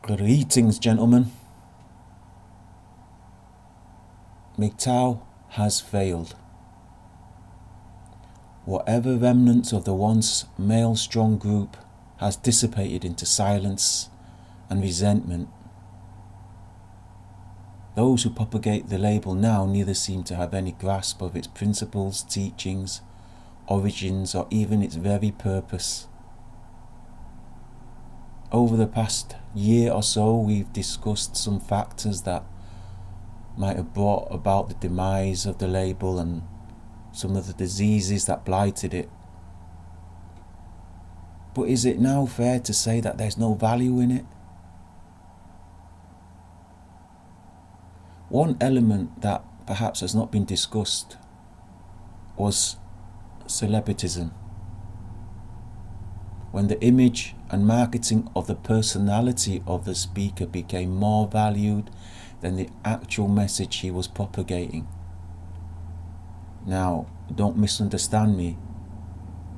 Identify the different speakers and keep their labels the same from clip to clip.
Speaker 1: Greetings, gentlemen. MGTOW has failed. Whatever remnants of the once male-strong group has dissipated into silence and resentment. Those who propagate the label now neither seem to have any grasp of its principles, teachings, origins, or even its very purpose. Over the past year or so, we've discussed some factors that might have brought about the demise of the label and some of the diseases that blighted it. But is it now fair to say that there's no value in it? One element that perhaps has not been discussed was celebritism. When the image and marketing of the personality of the speaker became more valued than the actual message he was propagating. Now, don't misunderstand me.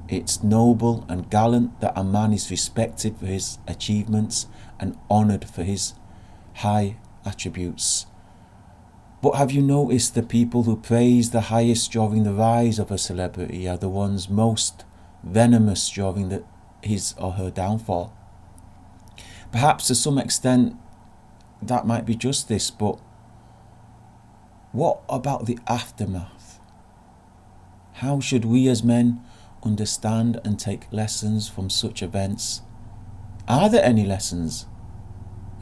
Speaker 1: It's noble and gallant that a man is respected for his achievements and honoured for his high attributes. But have you noticed the people who praise the highest during the rise of a celebrity are the ones most venomous during his or her downfall? Perhaps to some extent that might be justice, but what about the aftermath? How should we as men understand and take lessons from such events? Are there any lessons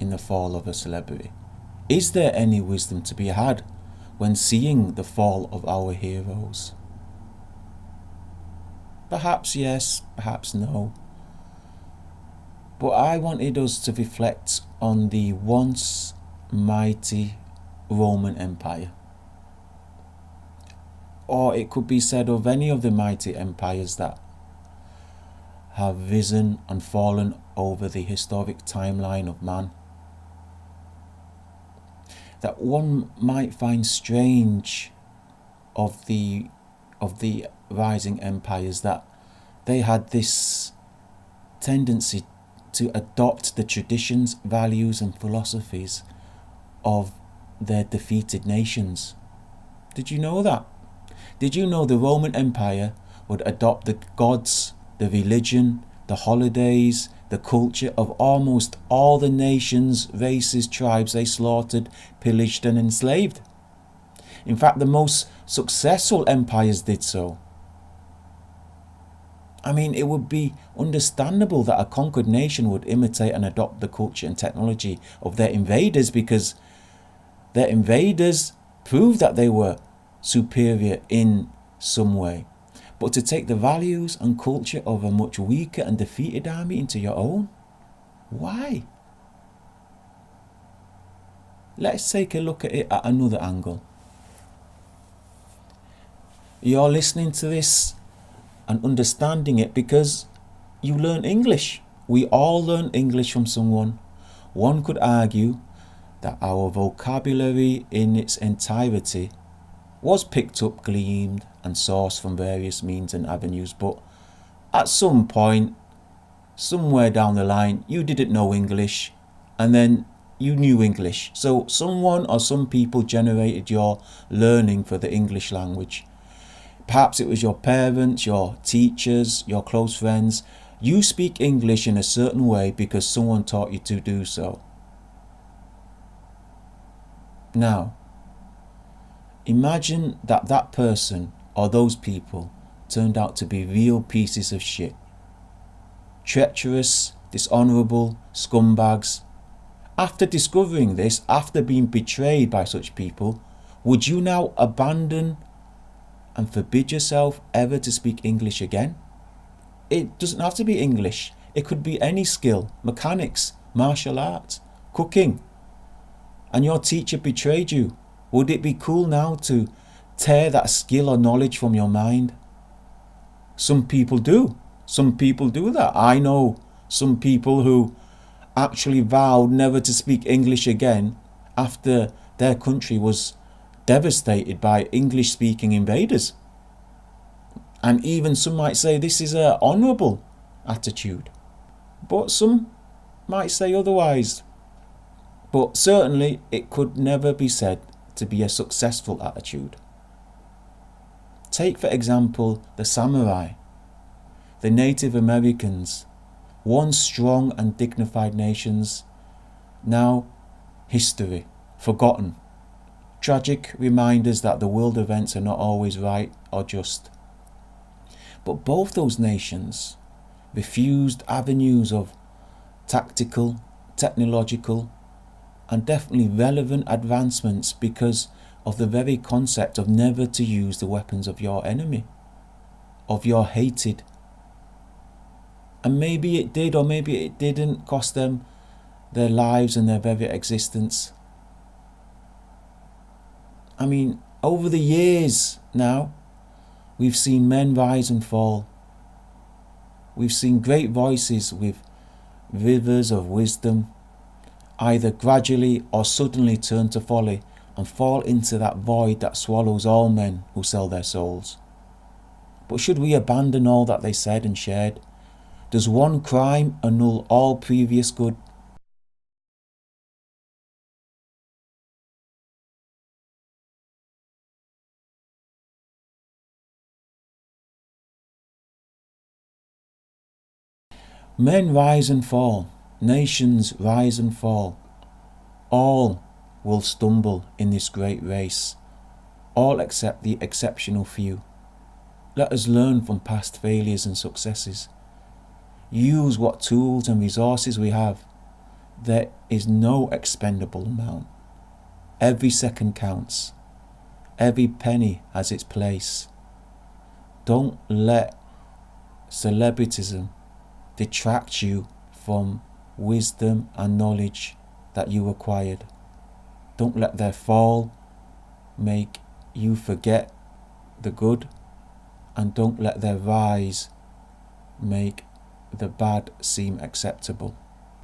Speaker 1: in the fall of a celebrity? Is there any wisdom to be had when seeing the fall of our heroes? Perhaps yes, perhaps no. But I wanted us to reflect on the once mighty Roman Empire. Or it could be said of any of the mighty empires that have risen and fallen over the historic timeline of man. That one might find strange of the rising empires that they had this tendency to adopt the traditions, values and philosophies of their defeated nations. Did you know that? Did you know the Roman Empire would adopt the gods, the religion, the holidays, the culture of almost all the nations, races, tribes they slaughtered, pillaged and enslaved? In fact, the most successful empires did so. I mean, it would be understandable that a conquered nation would imitate and adopt the culture and technology of their invaders because their invaders proved that they were superior in some way. But to take the values and culture of a much weaker and defeated army into your own? Why? Let's take a look at it at another angle. You're listening to this and understanding it because you learn English. We all learn English from someone. One could argue that our vocabulary in its entirety was picked up, gleaned and sourced from various means and avenues, but at some point, somewhere down the line, you didn't know English and then you knew English. So someone or some people generated your learning for the English language. Perhaps it was your parents, your teachers, your close friends. You speak English in a certain way because someone taught you to do so. Now, imagine that that person or those people turned out to be real pieces of shit. Treacherous, dishonourable, scumbags. After discovering this, after being betrayed by such people, would you now abandon and forbid yourself ever to speak English again? It doesn't have to be English. It could be any skill, mechanics, martial arts, cooking. And your teacher betrayed you. Would it be cool now to tear that skill or knowledge from your mind? Some people do. Some people do that. I know some people who actually vowed never to speak English again after their country was devastated by English-speaking invaders. And even some might say this is an honourable attitude. But some might say otherwise. But certainly it could never be said to be a successful attitude. Take for example the samurai, the Native Americans, once strong and dignified nations, now history, forgotten, tragic reminders that the world events are not always right or just. But both those nations refused avenues of tactical, technological, and definitely relevant advancements because of the very concept of never to use the weapons of your enemy, of your hated. And maybe it did or maybe it didn't cost them their lives and their very existence. I mean, over the years now, we've seen men rise and fall. We've seen great voices with rivers of wisdom either gradually or suddenly turn to folly and fall into that void that swallows all men who sell their souls. But should we abandon all that they said and shared? Does one crime annul all previous good? Men rise and fall, nations rise and fall. All will stumble in this great race, all except the exceptional few. Let us learn from past failures and successes. Use what tools and resources we have. There is no expendable amount. Every second counts. Every penny has its place. Don't let celebritism detract you from wisdom and knowledge that you acquired. Don't let their fall make you forget the good, and don't let their rise make the bad seem acceptable.